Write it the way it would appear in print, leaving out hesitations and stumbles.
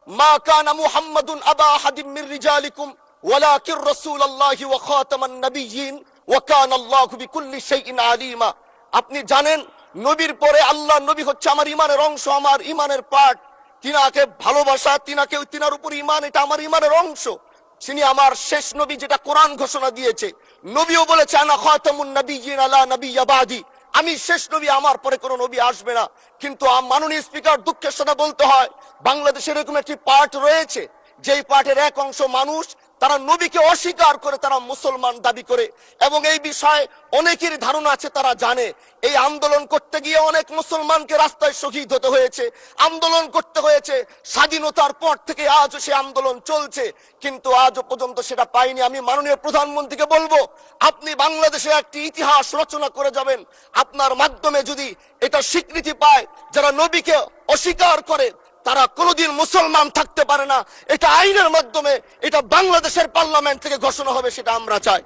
মা কানা মুহাম্মাদুন আবা আহাদিম মির রিজালিকুম ওয়ালাকির রাসূলুল্লাহি ওয়া খাতামান নাবিয়্যিন ওয়া কানা আল্লাহু বিকুল্লি শাইইন আলিমা। আপনি জানেন নবীর পরে আল্লাহ নবী হচ্ছে আমার ইমানের অংশ, আমার ইমানের পার্ট। তিনাকে ভালোবাসা, তিনার উপর ইমান, এটা আমার ইমানের অংশ। তিনি আমার শেষ নবী, যেটা কোরআন ঘোষণা দিয়েছে। নবীও বলেছে আনা খাতামুন নাবিয়্যিন আলা নাবিয়্যা বাদি, আমি শেষ নবী, আমার পরে কোনো নবী আসবে না। কিন্তু মাননীয় স্পিকার, দুঃখের সাথে বলতে হয়, বাংলাদেশে এরকম একটি পার্ট রয়েছে, যেই পার্টের এক অংশ মানুষ, তারা নবীকে অস্বীকার করে, তারা মুসলমান দাবি করে। এবং এই বিষয়ে অনেকের ধারণা আছে, তারা জানে এই আন্দোলন করতে গিয়ে অনেক মুসলমানকে রাস্তায় শহীদ হতে হয়েছে, আন্দোলন করতে হয়েছে। স্বাধীনতার পর থেকে আজও সে আন্দোলন চলছে, কিন্তু আজও পর্যন্ত সেটা পাইনি। আমি মাননীয় প্রধানমন্ত্রীকে বলবো, আপনি বাংলাদেশে একটি ইতিহাস রচনা করে যাবেন। আপনার মাধ্যমে যদি এটা স্বীকৃতি পায়, যারা নবীকে অস্বীকার করে তারা কোনোদিন মুসলমান থাকতে পারে না। এটা আইনের মাধ্যমে, এটা বাংলাদেশের পার্লামেন্ট থেকে ঘোষণা হবে, সেটা আমরা চাই।